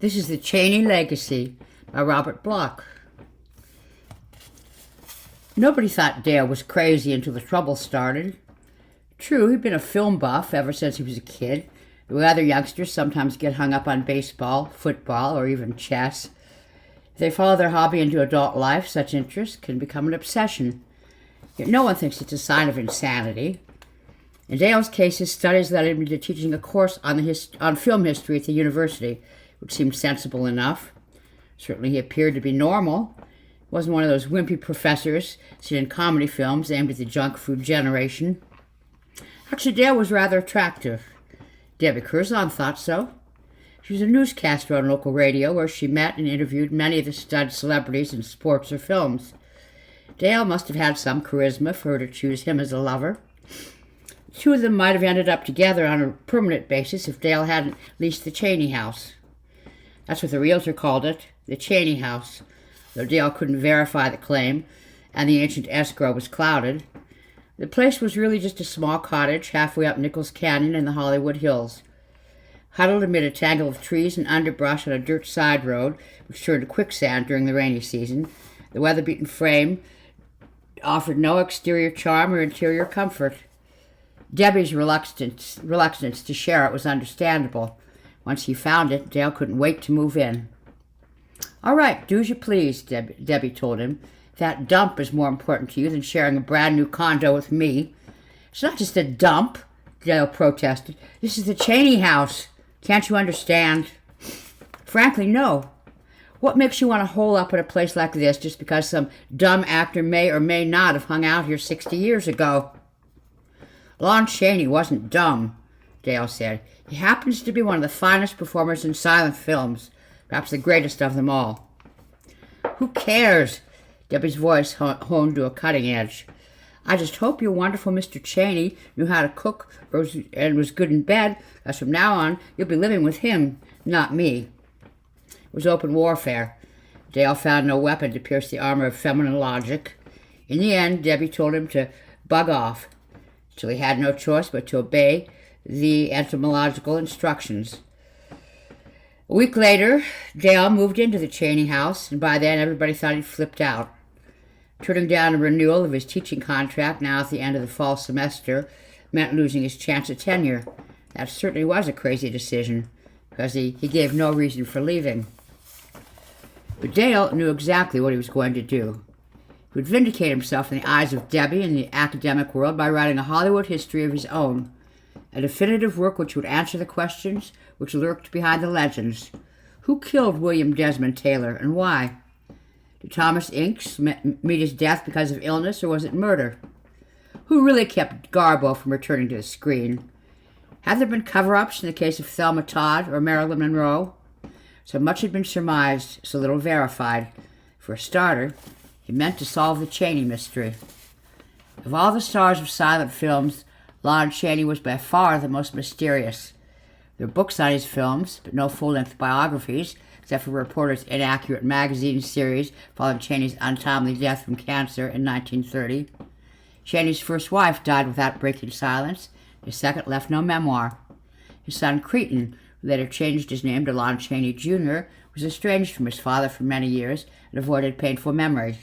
This is The Chaney Legacy by Robert Bloch. Nobody thought Dale was crazy until the trouble started. True, he'd been a film buff ever since he was a kid. The way other youngsters sometimes get hung up on baseball, football, or even chess. If they follow their hobby into adult life, such interests can become an obsession. Yet no one thinks it's a sign of insanity. In Dale's case, his studies led him into teaching a course on film history at the university, which seemed sensible enough. Certainly he appeared to be normal. He wasn't one of those wimpy professors seen in comedy films aimed at the junk food generation. Actually, Dale was rather attractive. Debbie Curzon thought so. She was a newscaster on local radio where she met and interviewed many of the stud celebrities in sports or films. Dale must have had some charisma for her to choose him as a lover. The two of them might have ended up together on a permanent basis if Dale hadn't leased the Chaney house. That's what the realtor called it, the Chaney house, though Dale couldn't verify the claim, and the ancient escrow was clouded. The place was really just a small cottage halfway up Nichols Canyon in the Hollywood Hills. Huddled amid a tangle of trees and underbrush on a dirt side road, which turned to quicksand during the rainy season, the weather-beaten frame offered no exterior charm or interior comfort. Debbie's reluctance to share it was understandable. Once he found it, Dale couldn't wait to move in. "All right, do as you please," Debbie told him. "That dump is more important to you than sharing a brand-new condo with me." "It's not just a dump," Dale protested. "This is the Chaney house. Can't you understand?" "Frankly, no. What makes you want to hole up at a place like this just because some dumb actor may or may not have hung out here 60 years ago?" "Lon Chaney wasn't dumb," Dale said. "He happens to be one of the finest performers in silent films, perhaps the greatest of them all." "Who cares?" Debbie's voice honed to a cutting edge. "I just hope your wonderful Mr. Chaney knew how to cook and was good in bed, because from now on you'll be living with him, not me." It was open warfare. Dale found no weapon to pierce the armor of feminine logic. In the end, Debbie told him to bug off, till he had no choice but to obey the entomological instructions. A week later, Dale moved into the Chaney house, and by then everybody thought he'd flipped out. Turning down a renewal of his teaching contract now at the end of the fall semester meant losing his chance at tenure. That certainly was a crazy decision, because he gave no reason for leaving. But Dale knew exactly what he was going to do. He would vindicate himself in the eyes of Debbie and the academic world by writing a Hollywood history of his own, a definitive work which would answer the questions which lurked behind the legends. Who killed William Desmond Taylor, and why? Did Thomas Inks meet his death because of illness, or was it murder? Who really kept Garbo from returning to the screen? Had there been cover-ups in the case of Thelma Todd or Marilyn Monroe? So much had been surmised, so little verified. For a starter, he meant to solve the Chaney mystery. Of all the stars of silent films, Lon Chaney was by far the most mysterious. There were books on his films, but no full-length biographies, except for a reporter's inaccurate magazine series following Chaney's untimely death from cancer in 1930. Chaney's first wife died without breaking silence. His second left no memoir. His son Cretan, who later changed his name to Lon Chaney Jr., was estranged from his father for many years and avoided painful memories.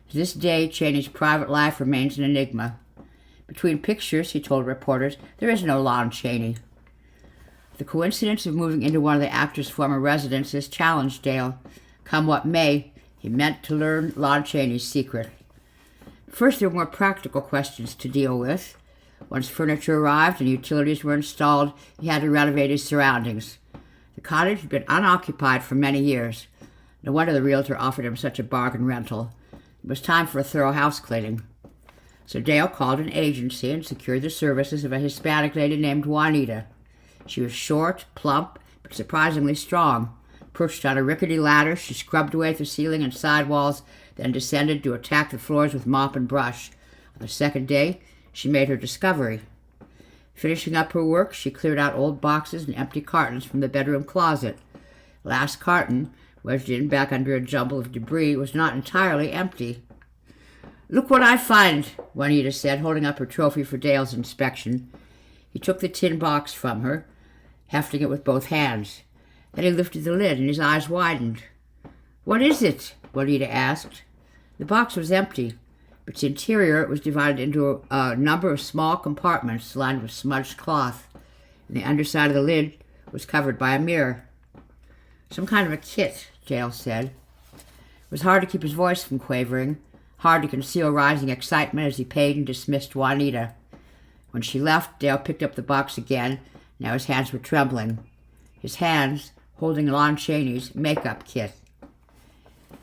To this day, Chaney's private life remains an enigma. Between pictures, he told reporters, there is no Lon Chaney. The coincidence of moving into one of the actor's former residences challenged Dale. Come what may, he meant to learn Lon Chaney's secret. First, there were more practical questions to deal with. Once furniture arrived and utilities were installed, he had to renovate his surroundings. The cottage had been unoccupied for many years. No wonder the realtor offered him such a bargain rental. It was time for a thorough house cleaning. So Dale called an agency and secured the services of a Hispanic lady named Juanita. She was short, plump, but surprisingly strong. Perched on a rickety ladder, she scrubbed away at the ceiling and sidewalls, then descended to attack the floors with mop and brush. On the second day, she made her discovery. Finishing up her work, she cleared out old boxes and empty cartons from the bedroom closet. The last carton, wedged in back under a jumble of debris, was not entirely empty. "Look what I find," Juanita said, holding up her trophy for Dale's inspection. He took the tin box from her, hefting it with both hands. Then he lifted the lid, and his eyes widened. "What is it?" Juanita asked. The box was empty, but its interior was divided into a number of small compartments lined with smudged cloth, and the underside of the lid was covered by a mirror. "Some kind of a kit," Dale said. It was hard to keep his voice from quavering, hard to conceal rising excitement as he paid and dismissed Juanita. When she left, Dale picked up the box again. Now his hands were trembling. His hands holding Lon Chaney's makeup kit.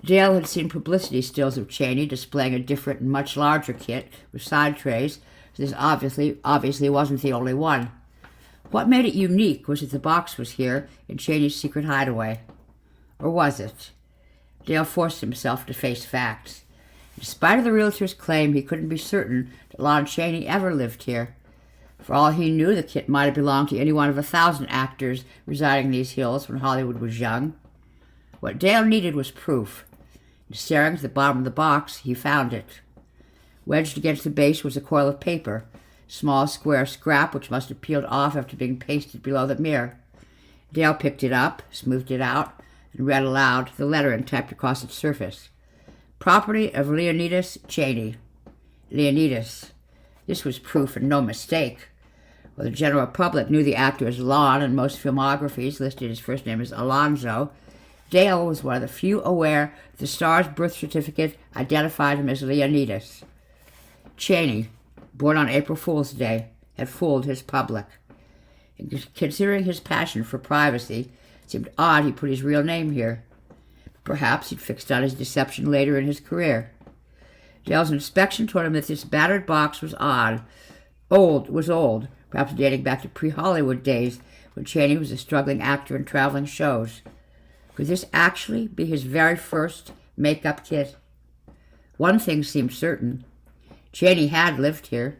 Dale had seen publicity stills of Chaney displaying a different and much larger kit with side trays, so this obviously wasn't the only one. What made it unique was that the box was here in Chaney's secret hideaway. Or was it? Dale forced himself to face facts. In spite of the realtor's claim, he couldn't be certain that Lon Chaney ever lived here. For all he knew, the kit might have belonged to any one of 1,000 actors residing in these hills when Hollywood was young. What Dale needed was proof. And staring at the bottom of the box, he found it. Wedged against the base was a coil of paper, small square scrap which must have peeled off after being pasted below the mirror. Dale picked it up, smoothed it out, and read aloud the lettering typed across its surface. "Property of Leonidas Chaney." Leonidas. This was proof and no mistake. While the general public knew the actor as Lon, and most filmographies listed his first name as Alonzo, Dale was one of the few aware that the star's birth certificate identified him as Leonidas. Chaney, born on April Fool's Day, had fooled his public. And considering his passion for privacy, it seemed odd he put his real name here. Perhaps he'd fixed on his deception later in his career. Dale's inspection told him that this battered box was old, perhaps dating back to pre-Hollywood days when Chaney was a struggling actor in traveling shows. Could this actually be his very first makeup kit? One thing seemed certain. Chaney had lived here.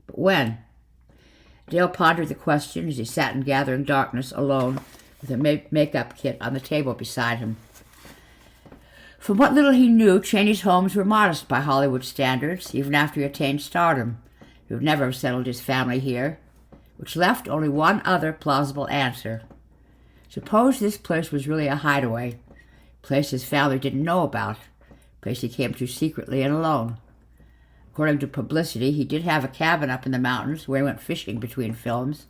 But when? Dale pondered the question as he sat in gathering darkness alone with a makeup kit on the table beside him. From what little he knew, Chaney's homes were modest by Hollywood standards, even after he attained stardom. He would never have settled his family here, which left only one other plausible answer. Suppose this place was really a hideaway, a place his family didn't know about, a place he came to secretly and alone. According to publicity, he did have a cabin up in the mountains where he went fishing between films.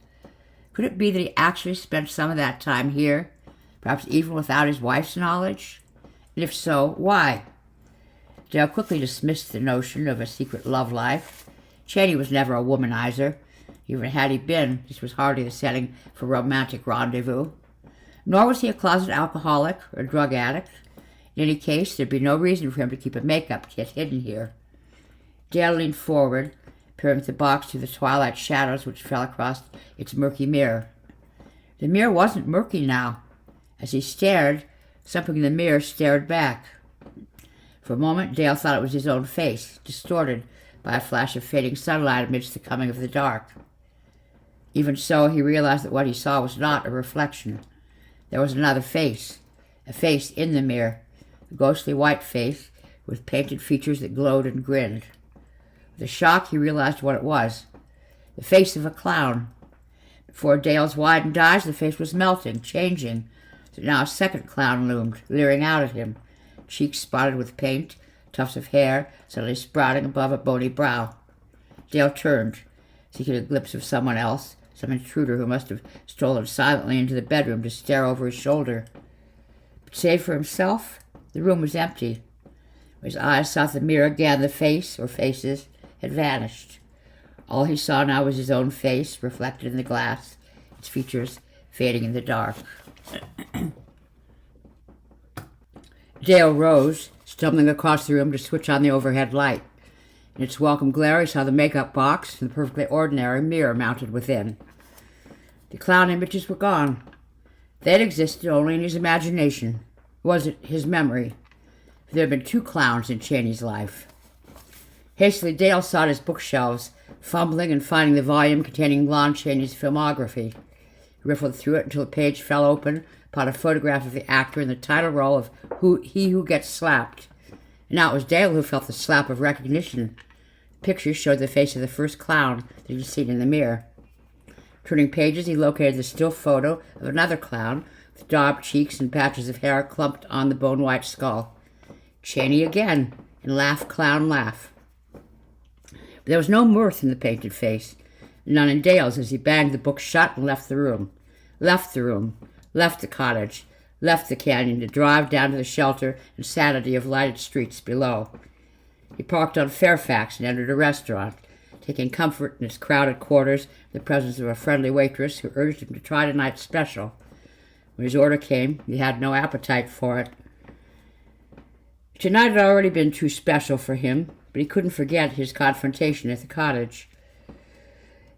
Could it be that he actually spent some of that time here, perhaps even without his wife's knowledge? And if so, why? Dale quickly dismissed the notion of a secret love life. Chaney was never a womanizer. Even had he been, this was hardly the setting for romantic rendezvous. Nor was he a closet alcoholic or a drug addict. In any case, there'd be no reason for him to keep a makeup kit hidden here. Dale leaned forward, peering at the box through the twilight shadows which fell across its murky mirror. The mirror wasn't murky now. As he stared, something in the mirror stared back. For a moment, Dale thought it was his own face, distorted by a flash of fading sunlight amidst the coming of the dark. Even so, he realized that what he saw was not a reflection. There was another face, a face in the mirror, a ghostly white face with painted features that glowed and grinned. With a shock, he realized what it was, the face of a clown. Before Dale's widened eyes, the face was melting, changing, so now a second clown loomed, leering out at him, cheeks spotted with paint, tufts of hair suddenly sprouting above a bony brow. Dale turned, seeking a glimpse of someone else, some intruder who must have stolen silently into the bedroom to stare over his shoulder. But save for himself, the room was empty. When his eyes sought the mirror again, the face, or faces, had vanished. All he saw now was his own face, reflected in the glass, its features fading in the dark. Dale rose, stumbling across the room to switch on the overhead light. In its welcome glare, he saw the makeup box and the perfectly ordinary mirror mounted within. The clown images were gone. They had existed only in his imagination. Was it his memory? There had been 2 clowns in Chaney's life. Hastily, Dale sought his bookshelves, fumbling and finding the volume containing Lon Chaney's filmography. He riffled through it until the page fell open upon a photograph of the actor in the title role of He Who Gets Slapped. And now it was Dale who felt the slap of recognition. The picture showed the face of the first clown that he'd seen in the mirror. Turning pages, he located the still photo of another clown with daubed cheeks and patches of hair clumped on the bone-white skull. Chaney again, and laugh, clown, laugh. But there was no mirth in the painted face, none in Dale's as he banged the book shut and left the room. Left the cottage, left the canyon to drive down to the shelter and sanity of lighted streets below. He parked on Fairfax and entered a restaurant, taking comfort in his crowded quarters in the presence of a friendly waitress who urged him to try tonight's special. When his order came, he had no appetite for it. Tonight had already been too special for him, but he couldn't forget his confrontation at the cottage.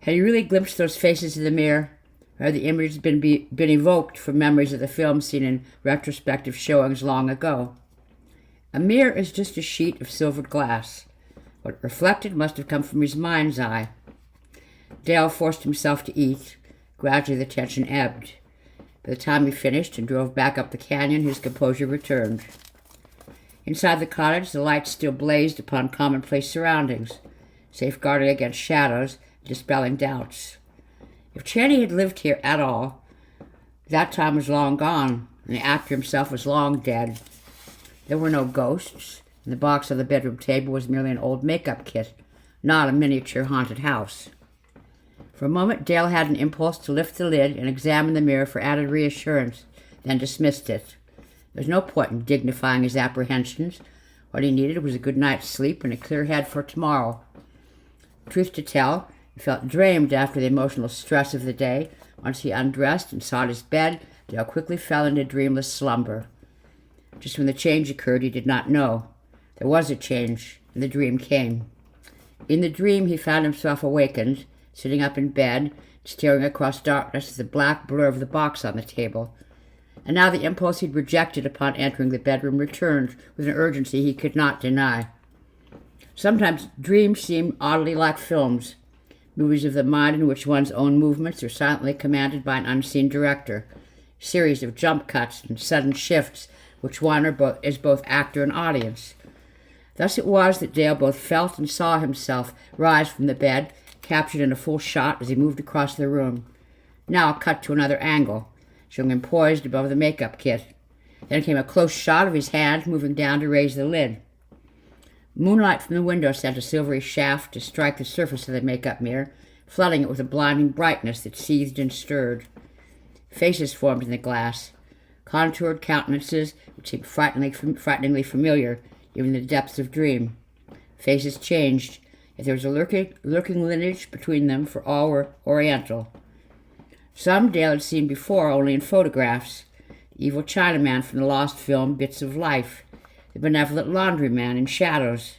Had he really glimpsed those faces in the mirror? Or had the images been evoked from memories of the film seen in retrospective showings long ago? A mirror is just a sheet of silvered glass. What reflected must have come from his mind's eye. Dale forced himself to eat. Gradually the tension ebbed. By the time he finished and drove back up the canyon, his composure returned. Inside the cottage, the lights still blazed upon commonplace surroundings, safeguarding against shadows, dispelling doubts. If Chaney had lived here at all, that time was long gone, and the actor himself was long dead. There were no ghosts, and the box on the bedroom table was merely an old makeup kit, not a miniature haunted house. For a moment, Dale had an impulse to lift the lid and examine the mirror for added reassurance, then dismissed it. There was no point in dignifying his apprehensions. What he needed was a good night's sleep and a clear head for tomorrow. Truth to tell, he felt drained after the emotional stress of the day. Once he undressed and sought his bed, Dale quickly fell into dreamless slumber. Just when the change occurred, he did not know. There was a change, and the dream came. In the dream, he found himself awakened, sitting up in bed, staring across darkness at the black blur of the box on the table. And now the impulse he'd rejected upon entering the bedroom returned with an urgency he could not deny. Sometimes dreams seem oddly like films, movies of the mind in which one's own movements are silently commanded by an unseen director, series of jump cuts and sudden shifts which one is both actor and audience. Thus it was that Dale both felt and saw himself rise from the bed, captured in a full shot as he moved across the room. Now cut to another angle, showing him poised above the makeup kit. Then came a close shot of his hand moving down to raise the lid. Moonlight from the window sent a silvery shaft to strike the surface of the makeup mirror, flooding it with a blinding brightness that seethed and stirred. Faces formed in the glass, contoured countenances which seemed frighteningly familiar, even in the depths of dream. Faces changed, yet there was a lurking lineage between them, for all were oriental. Some Dale had seen before only in photographs: the evil Chinaman from the lost film Bits of Life, the benevolent laundryman in Shadows.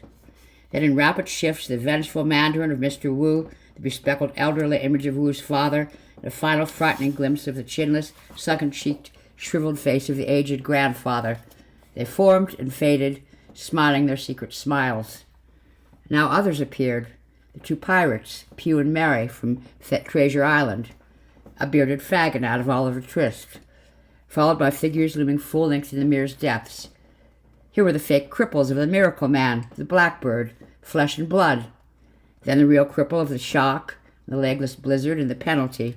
Then in rapid shifts, the vengeful mandarin of Mr. Wu, the bespectacled elderly image of Wu's father, and a final frightening glimpse of the chinless, sunken-cheeked, shriveled face of the aged grandfather. They formed and faded, smiling their secret smiles. Now others appeared, the two pirates, Pew and Mary, from Treasure Island, a bearded faggot out of Oliver Twist, followed by figures looming full length in the mirror's depths. Here were the fake cripples of the Miracle Man, the Blackbird, Flesh and Blood, then the real cripple of the Shock, the Legless Blizzard, and the Penalty.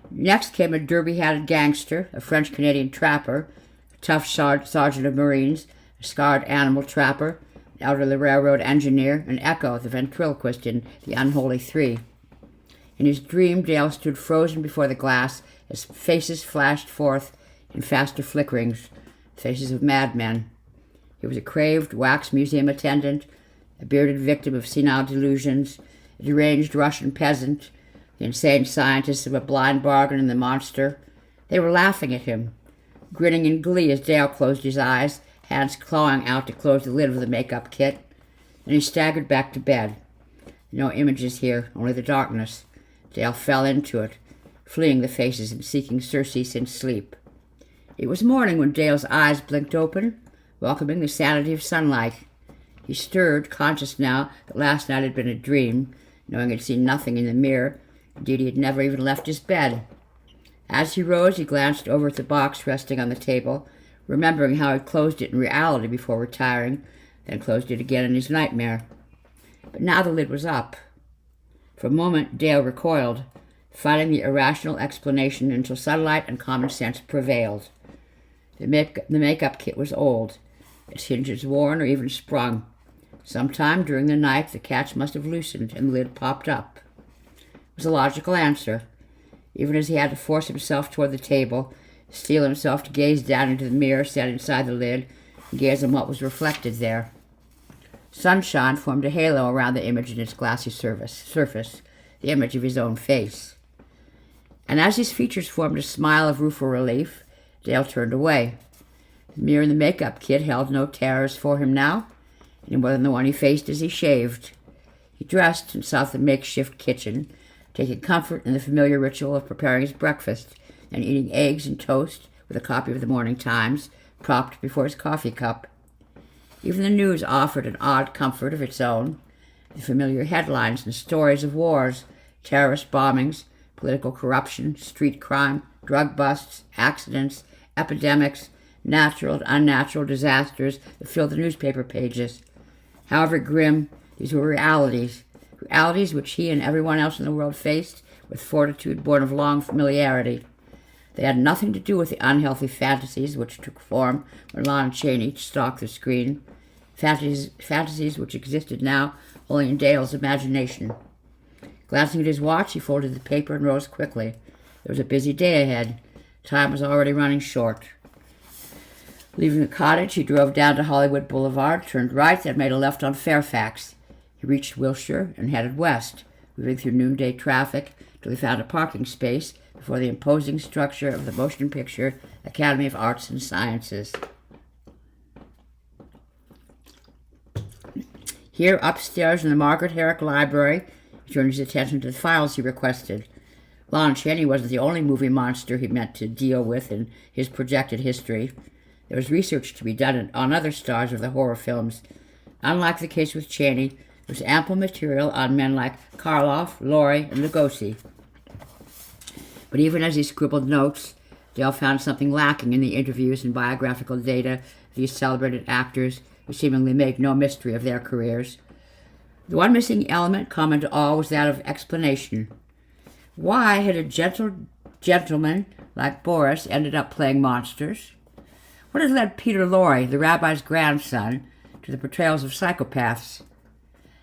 Next came a derby-hatted gangster, a French-Canadian trapper, a tough sergeant of Marines, a scarred animal trapper, an elderly railroad engineer, and Echo, the ventriloquist in The Unholy Three. In his dream, Dale stood frozen before the glass as faces flashed forth in faster flickerings, faces of madmen. He was a craved wax museum attendant, a bearded victim of senile delusions, a deranged Russian peasant, the insane scientist of a blind bargain and the monster. They were laughing at him, grinning in glee as Dale closed his eyes, hands clawing out to close the lid of the makeup kit. Then he staggered back to bed. No images here, only the darkness. Dale fell into it, fleeing the faces and seeking surcease in sleep. It was morning when Dale's eyes blinked open, welcoming the sanity of sunlight. He stirred, conscious now that last night had been a dream, knowing he had seen nothing in the mirror. Indeed, he had never even left his bed. As he rose, he glanced over at the box resting on the table, remembering how he had closed it in reality before retiring, then closed it again in his nightmare. But now the lid was up. For a moment, Dale recoiled. fighting the irrational explanation until sunlight and common sense prevailed. The makeup kit was old, its hinges worn or even sprung. Sometime during the night, the catch must have loosened and the lid popped up. It was a logical answer, even as he had to force himself toward the table, steel himself to gaze down into the mirror set inside the lid, and gaze on what was reflected there. Sunshine formed a halo around the image in its glassy surface, the image of his own face. And as his features formed a smile of rueful relief, Dale turned away. The mirror in the makeup kit held no terrors for him now, any more than the one he faced as he shaved. He dressed and sought the makeshift kitchen, taking comfort in the familiar ritual of preparing his breakfast and eating eggs and toast with a copy of the Morning Times propped before his coffee cup. Even the news offered an odd comfort of its own. The familiar headlines and stories of wars, terrorist bombings, political corruption, street crime, drug busts, accidents, epidemics, natural and unnatural disasters that filled the newspaper pages. However grim, these were realities which he and everyone else in the world faced with fortitude born of long familiarity. They had nothing to do with the unhealthy fantasies which took form when Lon and Chaney stalked the screen, fantasies which existed now only in Dale's imagination. Glancing at his watch, he folded the paper and rose quickly. There was a busy day ahead. Time was already running short. Leaving the cottage, he drove down to Hollywood Boulevard, turned right, then made a left on Fairfax. He reached Wilshire and headed west, moving through noonday traffic till he found a parking space before the imposing structure of the Motion Picture Academy of Arts and Sciences. Here, upstairs in the Margaret Herrick Library, he turned his attention to the files he requested. Lon Chaney wasn't the only movie monster he meant to deal with in his projected history. There was research to be done on other stars of the horror films. Unlike the case with Chaney, there was ample material on men like Karloff, Laurie, and Lugosi. But even as he scribbled notes, Dale found something lacking in the interviews and biographical data of these celebrated actors who seemingly made no mystery of their careers. The one missing element common to all was that of explanation. Why had a gentleman like Boris ended up playing monsters? What had led Peter Lorre, the rabbi's grandson, to the portrayals of psychopaths?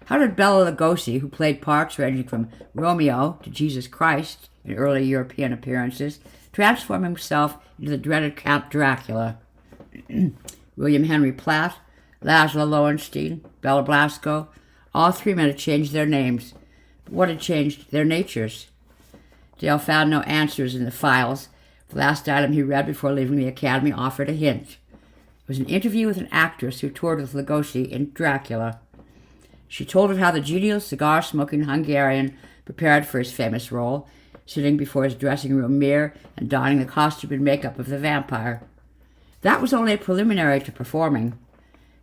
How did Bela Lugosi, who played parts ranging from Romeo to Jesus Christ in early European appearances, transform himself into the dreaded Count Dracula? William Henry Platt, Laszlo Lowenstein, Bela Blasco, all three men had changed their names. But what had changed their natures? Dale found no answers in the files. The last item he read before leaving the academy offered a hint. It was an interview with an actress who toured with Lugosi in Dracula. She told of how the genial cigar-smoking Hungarian prepared for his famous role, sitting before his dressing room mirror and donning the costume and makeup of the vampire. That was only a preliminary to performing.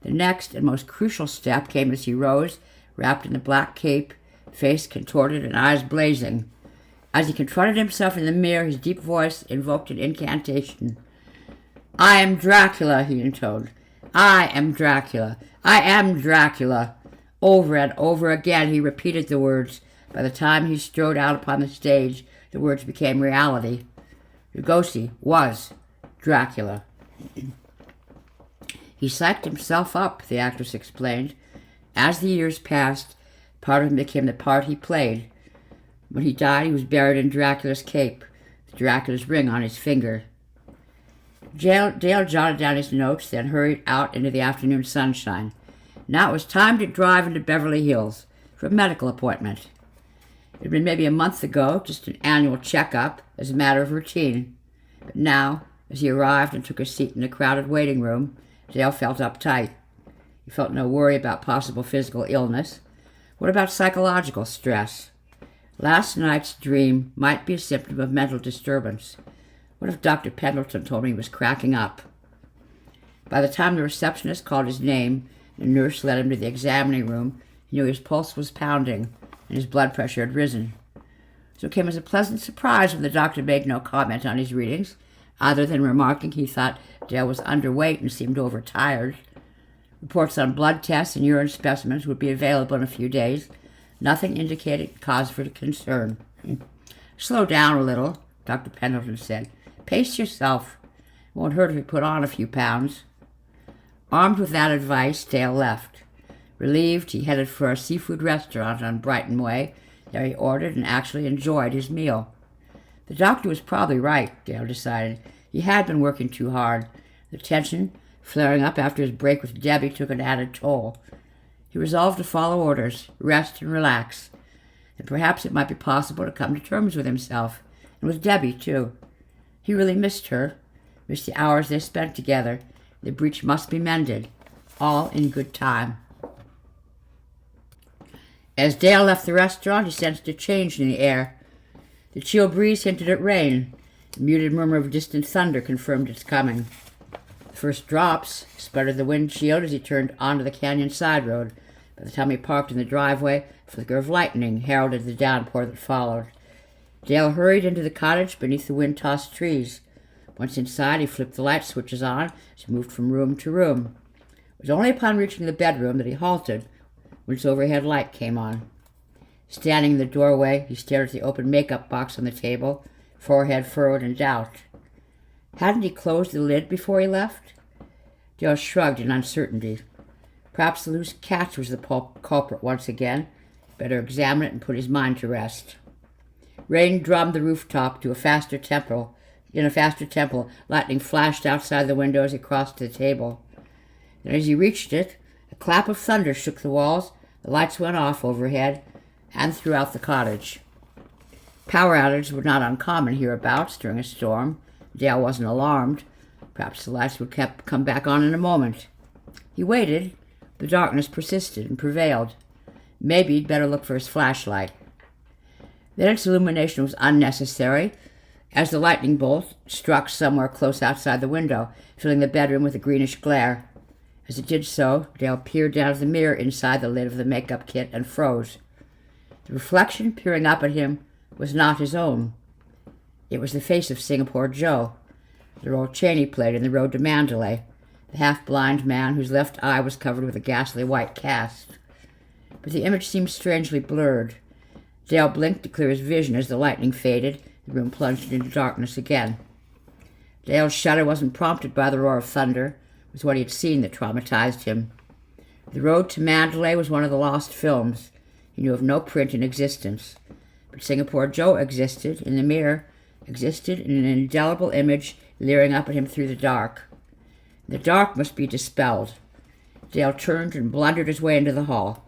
The next and most crucial step came as he rose, wrapped in the black cape, face contorted and eyes blazing. As he confronted himself in the mirror, his deep voice invoked an incantation. "I am Dracula," he intoned. "I am Dracula. I am Dracula." Over and over again he repeated the words. By the time he strode out upon the stage, the words became reality. Lugosi was Dracula. He psyched himself up, the actress explained. As the years passed, part of him became the part he played. When he died, he was buried in Dracula's cape, with Dracula's ring on his finger. Dale jotted down his notes, then hurried out into the afternoon sunshine. Now it was time to drive into Beverly Hills for a medical appointment. It had been maybe a month ago, just an annual checkup as a matter of routine. But now, as he arrived and took a seat in the crowded waiting room, Dale felt uptight. He felt no worry about possible physical illness. What about psychological stress? Last night's dream might be a symptom of mental disturbance. What if Dr. Pendleton told me he was cracking up? By the time the receptionist called his name, the nurse led him to the examining room. He knew his pulse was pounding, and his blood pressure had risen. So it came as a pleasant surprise when the doctor made no comment on his readings, other than remarking he thought Dale was underweight and seemed overtired. Reports on blood tests and urine specimens would be available in a few days. Nothing indicated cause for concern. "Slow down a little," Dr. Pendleton said. "Pace yourself. It won't hurt if you put on a few pounds." Armed with that advice, Dale left. Relieved, he headed for a seafood restaurant on Brighton Way. There he ordered and actually enjoyed his meal. The doctor was probably right, Dale decided. He had been working too hard. The tension, flaring up after his break with Debbie, took an added toll. He resolved to follow orders, rest and relax. And perhaps it might be possible to come to terms with himself, and with Debbie, too. He really missed her, missed the hours they spent together. The breach must be mended, all in good time. As Dale left the restaurant, he sensed a change in the air. The chill breeze hinted at rain. The muted murmur of distant thunder confirmed its coming. The first drops sputtered the windshield as he turned onto the canyon side road. By the time he parked in the driveway, a flicker of lightning heralded the downpour that followed. Dale hurried into the cottage beneath the wind-tossed trees. Once inside, he flipped the light switches on as he moved from room to room. It was only upon reaching the bedroom that he halted when its overhead light came on. Standing in the doorway, he stared at the open makeup box on the table, forehead furrowed in doubt. Hadn't he closed the lid before he left? Dale shrugged in uncertainty. Perhaps the loose catch was the culprit once again. Better examine it and put his mind to rest. Rain drummed the rooftop in a faster tempo. Lightning flashed outside the window as he crossed to the table. Then as he reached it, a clap of thunder shook the walls. The lights went off overhead and throughout the cottage. Power outages were not uncommon hereabouts during a storm. Dale wasn't alarmed. Perhaps the lights would come back on in a moment. He waited. The darkness persisted and prevailed. Maybe he'd better look for his flashlight. Then its illumination was unnecessary, as the lightning bolt struck somewhere close outside the window, filling the bedroom with a greenish glare. As it did so, Dale peered down at the mirror inside the lid of the makeup kit and froze. The reflection peering up at him was not his own. It was the face of Singapore Joe, the role Chaney played in The Road to Mandalay, the half-blind man whose left eye was covered with a ghastly white cast. But the image seemed strangely blurred. Dale blinked to clear his vision as the lightning faded. The room plunged into darkness again. Dale's shudder wasn't prompted by the roar of thunder. It was what he had seen that traumatized him. The Road to Mandalay was one of the lost films. He knew of no print in existence. But Singapore Joe existed in the mirror, existed in an indelible image leering up at him through the dark. The dark must be dispelled. Dale turned and blundered his way into the hall.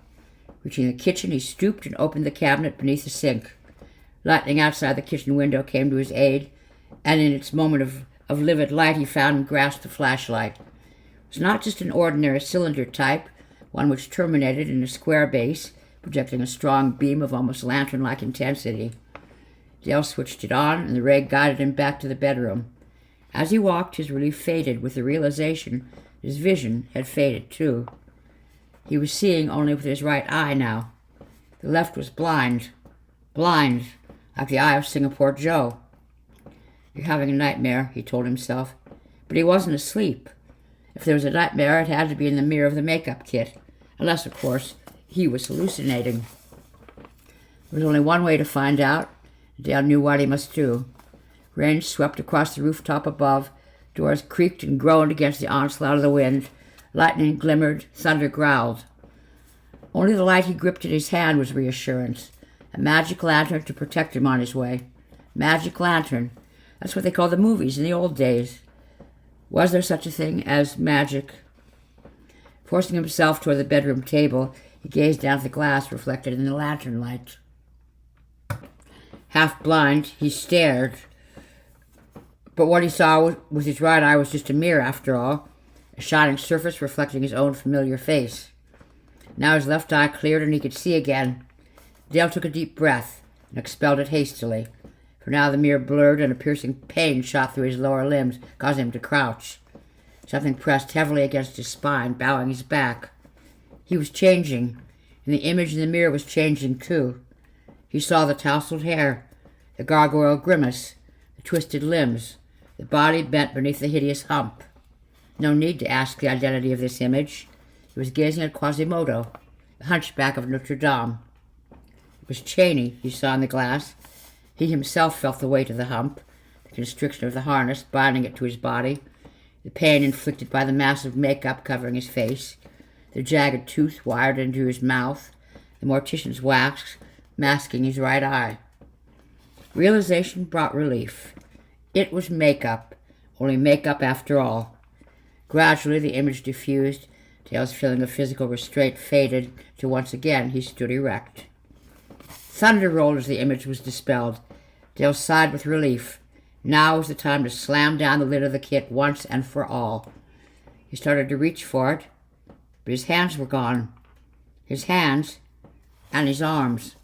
Reaching the kitchen, he stooped and opened the cabinet beneath the sink. Lightning outside the kitchen window came to his aid, and in its moment of livid light he found and grasped the flashlight. It was not just an ordinary cylinder type, one which terminated in a square base, projecting a strong beam of almost lantern-like intensity. Dale switched it on, and the ray guided him back to the bedroom. As he walked, his relief faded with the realization his vision had faded too. He was seeing only with his right eye now. The left was blind, like the eye of Singapore Joe. "You're having a nightmare," he told himself. But he wasn't asleep. If there was a nightmare, it had to be in the mirror of the makeup kit, unless, of course, he was hallucinating. There was only one way to find out. Dale knew what he must do. Rain swept across the rooftop above. Doors creaked and groaned against the onslaught of the wind. Lightning glimmered. Thunder growled. Only the light he gripped in his hand was reassurance. A magic lantern to protect him on his way. Magic lantern. That's what they called the movies in the old days. Was there such a thing as magic? Forcing himself toward the bedroom table, he gazed down at the glass reflected in the lantern light. Half blind, he stared. But what he saw with his right eye was just a mirror, after all, a shining surface reflecting his own familiar face. Now his left eye cleared and he could see again. Dale took a deep breath and expelled it hastily, for now the mirror blurred and a piercing pain shot through his lower limbs, causing him to crouch. Something pressed heavily against his spine, bowing his back. He was changing, and the image in the mirror was changing too. He saw the tousled hair, the gargoyle grimace, the twisted limbs, the body bent beneath the hideous hump. No need to ask the identity of this image. He was gazing at Quasimodo, the hunchback of Notre Dame. It was Chaney he saw in the glass. He himself felt the weight of the hump, the constriction of the harness binding it to his body, the pain inflicted by the massive makeup covering his face, the jagged tooth wired into his mouth, the mortician's wax masking his right eye. Realization brought relief. It was makeup, only makeup after all. Gradually the image diffused. Dale's feeling of physical restraint faded till once again he stood erect. Thunder rolled as the image was dispelled. Dale sighed with relief. Now was the time to slam down the lid of the kit once and for all. He started to reach for it, but his hands were gone. His hands and his arms.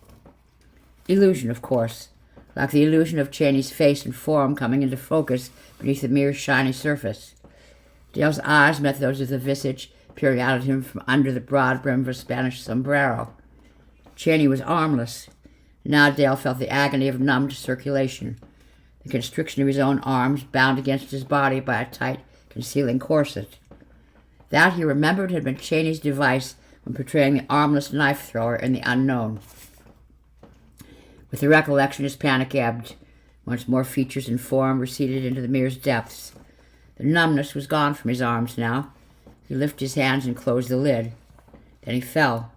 Illusion, of course, like the illusion of Chaney's face and form coming into focus beneath the mirror's shiny surface. Dale's eyes met those of the visage peering out at him from under the broad brim of a Spanish sombrero. Chaney was armless. Now Dale felt the agony of numbed circulation, the constriction of his own arms bound against his body by a tight, concealing corset. That, he remembered, had been Chaney's device when portraying the armless knife-thrower in The Unknown. With the recollection, his panic ebbed. Once more features and form receded into the mirror's depths. The numbness was gone from his arms now. He lifted his hands and closed the lid. Then he fell.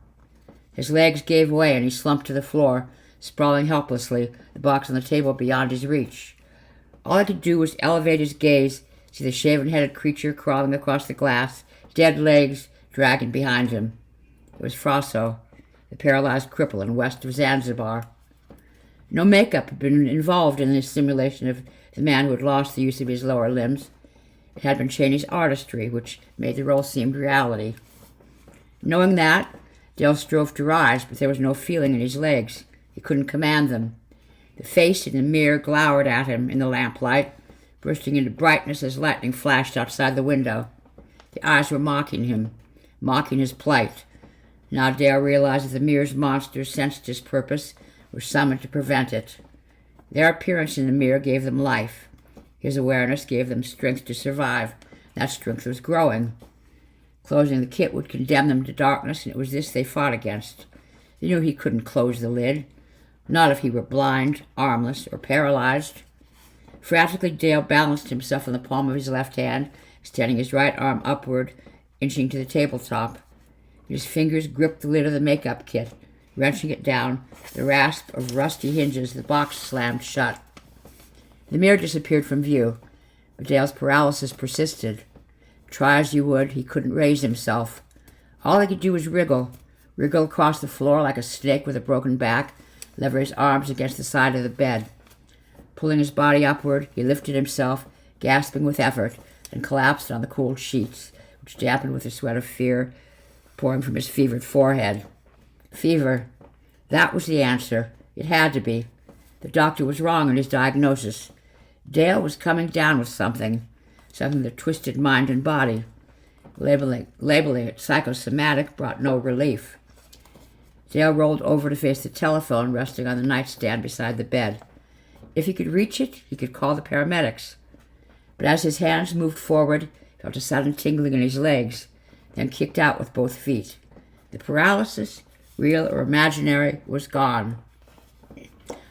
His legs gave way and he slumped to the floor, sprawling helplessly, the box on the table beyond his reach. All he could do was elevate his gaze, see the shaven-headed creature crawling across the glass, dead legs dragging behind him. It was Frasso, the paralyzed cripple in west of Zanzibar. No makeup had been involved in this simulation of the man who had lost the use of his lower limbs. It had been Chaney's artistry which made the role seem reality. Knowing that, Dale strove to rise, but there was no feeling in his legs. He couldn't command them. The face in the mirror glowered at him in the lamplight, bursting into brightness as lightning flashed outside the window. The eyes were mocking him, mocking his plight. Now Dale realized that the mirror's monsters sensed his purpose, were summoned to prevent it. Their appearance in the mirror gave them life. His awareness gave them strength to survive. That strength was growing. Closing the kit would condemn them to darkness, and it was this they fought against. They knew he couldn't close the lid. Not if he were blind, armless, or paralyzed. Frantically, Dale balanced himself on the palm of his left hand, extending his right arm upward, inching to the tabletop. His fingers gripped the lid of the makeup kit, wrenching it down. The rasp of rusty hinges, the box slammed shut. The mirror disappeared from view, but Dale's paralysis persisted. Try as he would, he couldn't raise himself. All he could do was wriggle across the floor like a snake with a broken back, lever his arms against the side of the bed. Pulling his body upward, he lifted himself, gasping with effort, and collapsed on the cold sheets, which dampened with the sweat of fear pouring from his fevered forehead. Fever. That was the answer. It had to be. The doctor was wrong in his diagnosis. Dale was coming down with something that twisted mind and body. Labeling it psychosomatic brought no relief. Dale rolled over to face the telephone resting on the nightstand beside the bed. If he could reach it, he could call the paramedics. But as his hands moved forward, he felt a sudden tingling in his legs, then kicked out with both feet. The paralysis, real or imaginary, was gone.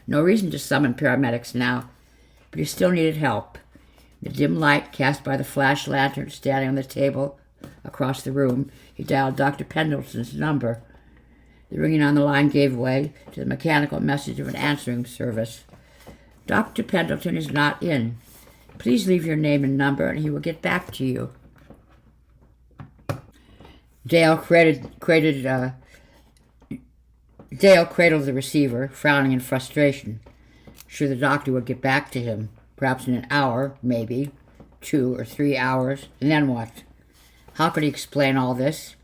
No reason to summon paramedics now, but he still needed help. The dim light cast by the flash lantern standing on the table across the room, he dialed Dr. Pendleton's number. The ringing on the line gave way to the mechanical message of an answering service. Dr. Pendleton is not in. Please leave your name and number and he will get back to you. Dale cradled the receiver, frowning in frustration. Sure, the doctor would get back to him, perhaps in an hour, maybe, 2 or 3 hours, and then what? How could he explain all this?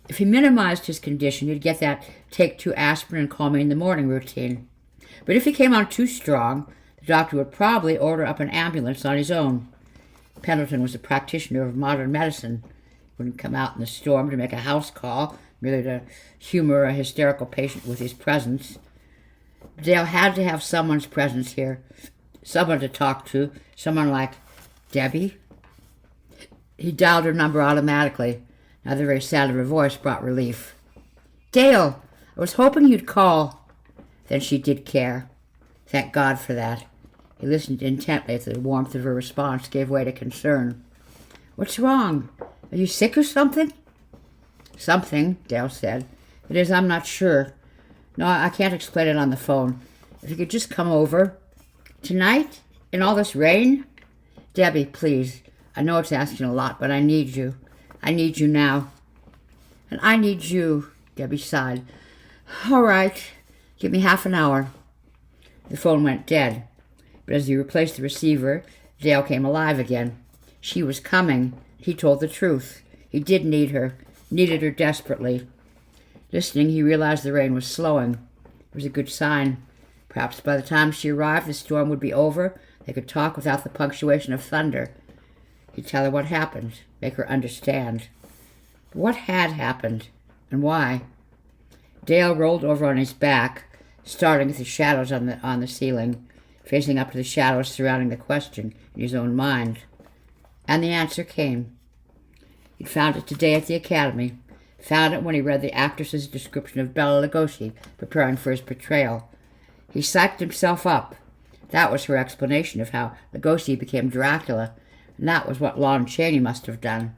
If he minimized his condition, he'd get that take 2 aspirin and call me in the morning routine. But if he came on too strong, the doctor would probably order up an ambulance on his own. Pendleton was a practitioner of modern medicine. He wouldn't come out in the storm to make a house call, merely to humor a hysterical patient with his presence. Dale had to have someone's presence here, someone to talk to, someone like Debbie. He dialed her number automatically. Now the very sound of her voice brought relief. Dale, I was hoping you'd call. Then she did care. Thank God for that. He listened intently as the warmth of her response gave way to concern. What's wrong? Are you sick or something? Something, Dale said. It is, I'm not sure. No, I can't explain it on the phone. If you could just come over. Tonight? In all this rain? Debbie, please. I know it's asking a lot, but I need you. I need you now. And I need you, Debbie sighed. All right. Give me half an hour. The phone went dead. But as he replaced the receiver, Dale came alive again. She was coming. He told the truth. He did need her. Needed her desperately. Listening, he realized the rain was slowing. It was a good sign. Perhaps by the time she arrived, the storm would be over. They could talk without the punctuation of thunder. He'd tell her what happened, make her understand. But what had happened, and why? Dale rolled over on his back, starting at the shadows on the ceiling, facing up to the shadows surrounding the question in his own mind. And the answer came. He'd found it today at the academy. Found it when he read the actress's description of Bela Lugosi preparing for his portrayal. He psyched himself up. That was her explanation of how Lugosi became Dracula, and that was what Lon Chaney must have done.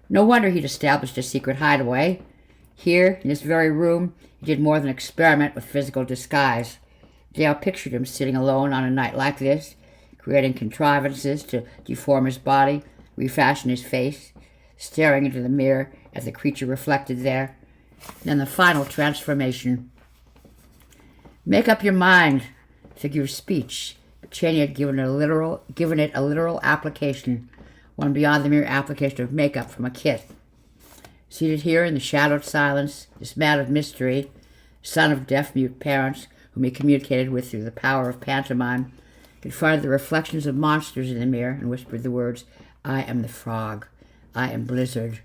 No wonder he'd established a secret hideaway. Here, in this very room, he did more than experiment with physical disguise. Dale pictured him sitting alone on a night like this, creating contrivances to deform his body, refashion his face, staring into the mirror at the creature reflected there. Then the final transformation. Make up your mind, figure of speech. But Chaney had given it a literal application, one beyond the mere application of makeup from a kit. Seated here in the shadowed silence, this man of mystery, son of deaf-mute parents whom he communicated with through the power of pantomime, confronted the reflections of monsters in the mirror and whispered the words, I am the frog. I am Blizzard.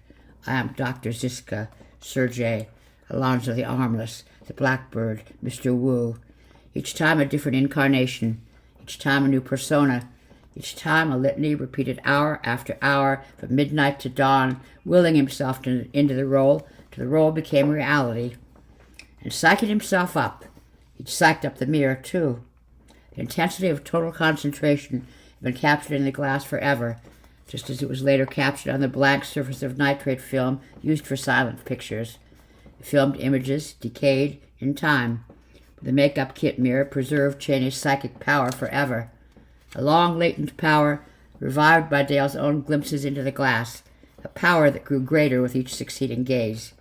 I am Dr. Ziska, Sergei, Alonzo the Armless, the Blackbird, Mr. Wu. Each time a different incarnation, each time a new persona, each time a litany repeated hour after hour from midnight to dawn, willing himself into the role till the role became reality. And psyching himself up, he'd psyched up the mirror too. The intensity of total concentration had been captured in the glass forever, just as it was later captured on the blank surface of nitrate film used for silent pictures. The filmed images decayed in time, but the makeup kit mirror preserved Chaney's psychic power forever. A long latent power revived by Dale's own glimpses into the glass, a power that grew greater with each succeeding gaze.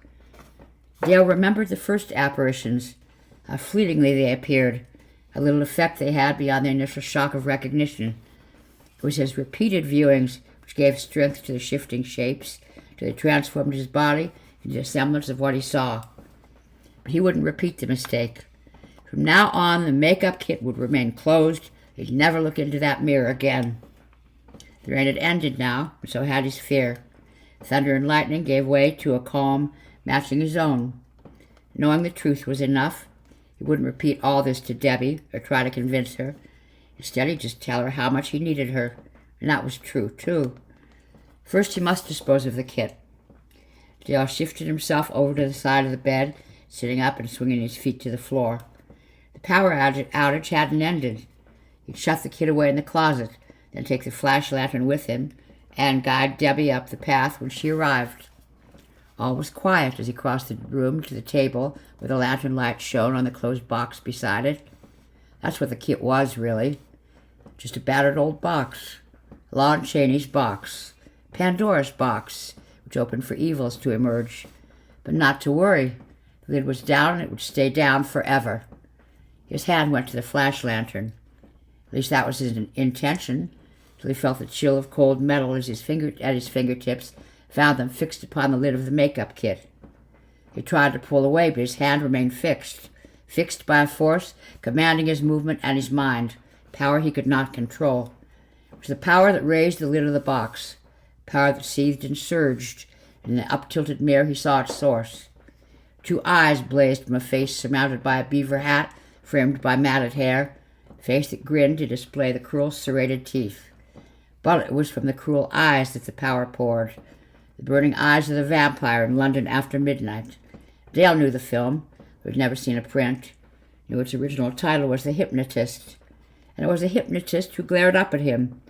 Dale remembered the first apparitions, how fleetingly they appeared, how little effect they had beyond the initial shock of recognition. It was his repeated viewings which gave strength to the shifting shapes, till they transformed his body into the semblance of what he saw. But he wouldn't repeat the mistake. From now on, the makeup kit would remain closed. He'd never look into that mirror again. The rain had ended now, and so had his fear. Thunder and lightning gave way to a calm matching his own. Knowing the truth was enough, he wouldn't repeat all this to Debbie or try to convince her. Instead, he'd just tell her how much he needed her, and that was true, too. First, he must dispose of the kit. Dale shifted himself over to the side of the bed, sitting up and swinging his feet to the floor. The power outage hadn't ended. He'd shut the kit away in the closet, then take the flash lantern with him and guide Debbie up the path when she arrived. All was quiet as he crossed the room to the table where the lantern light shone on the closed box beside it. That's what the kit was, really. Just a battered old box. Lon Chaney's box. Pandora's box, which opened for evils to emerge. But not to worry. The lid was down and it would stay down forever. His hand went to the flash lantern. At least that was his intention, till he felt the chill of cold metal as his fingertips found them fixed upon the lid of the makeup kit. He tried to pull away, but his hand remained fixed by a force commanding his movement and his mind, power he could not control. It was the power that raised the lid of the box, power that seethed and surged, and in the up-tilted mirror he saw its source. 2 eyes blazed from a face surmounted by a beaver hat framed by matted hair, a face that grinned to display the cruel serrated teeth. But it was from the cruel eyes that the power poured, the burning eyes of the vampire in London After Midnight. Dale knew the film, but had never seen a print. knew its original title was The Hypnotist, and it was the hypnotist who glared up at him.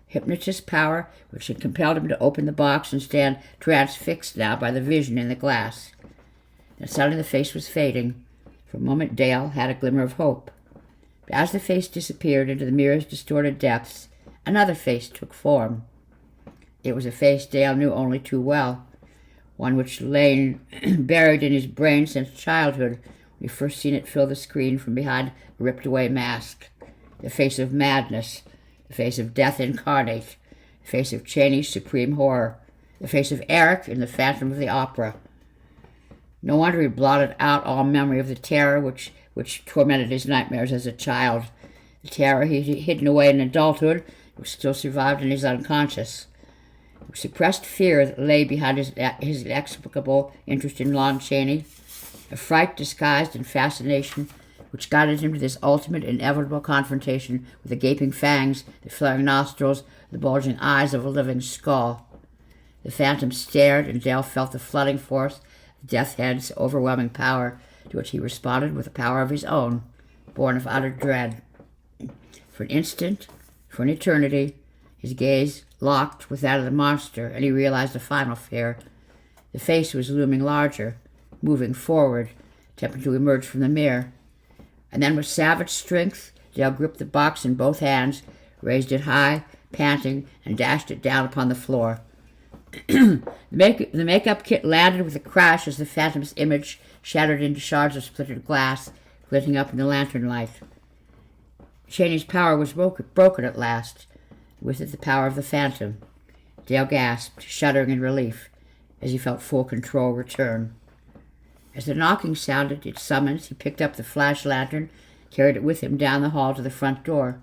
Hypnotist power which had compelled him to open the box and stand transfixed now by the vision in the glass. And suddenly the face was fading. For a moment Dale had a glimmer of hope. But as the face disappeared into the mirror's distorted depths, another face took form. It was a face Dale knew only too well, one which lay buried in his brain since childhood, when he first seen it fill the screen from behind a ripped-away mask. The face of madness, the face of death incarnate, the face of Chaney's supreme horror, the face of Eric in the Phantom of the Opera. No wonder he blotted out all memory of the terror which tormented his nightmares as a child. The terror he had hidden away in adulthood, which still survived in his unconscious. The suppressed fear that lay behind his inexplicable interest in Lon Chaney, a fright disguised in fascination which guided him to this ultimate inevitable confrontation with the gaping fangs, the flaring nostrils, the bulging eyes of a living skull. The phantom stared, and Dale felt the flooding force of Death Head's overwhelming power, to which he responded with a power of his own, born of utter dread. For an instant, for an eternity, his gaze locked with that of the monster, and he realized a final fear. The face was looming larger, moving forward, attempting to emerge from the mirror. And then with savage strength, Dale gripped the box in both hands, raised it high, panting, and dashed it down upon the floor. The makeup kit landed with a crash as the phantom's image shattered into shards of splintered glass, glinting up in the lantern light. Chaney's power was broken at last, with it the power of the phantom. Dale gasped, shuddering in relief, as he felt full control return. As the knocking sounded its summons, he picked up the flash lantern, carried it with him down the hall to the front door.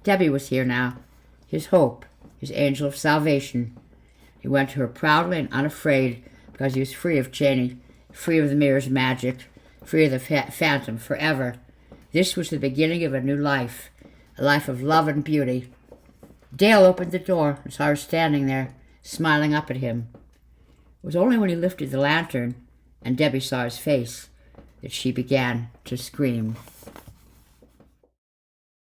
Debbie was here now, his hope, his angel of salvation. He went to her proudly and unafraid, because he was free of Chaney, free of the mirror's magic, free of the phantom forever. This was the beginning of a new life, a life of love and beauty. Dale opened the door and saw her standing there, smiling up at him. It was only when he lifted the lantern and Debbie saw his face that she began to scream.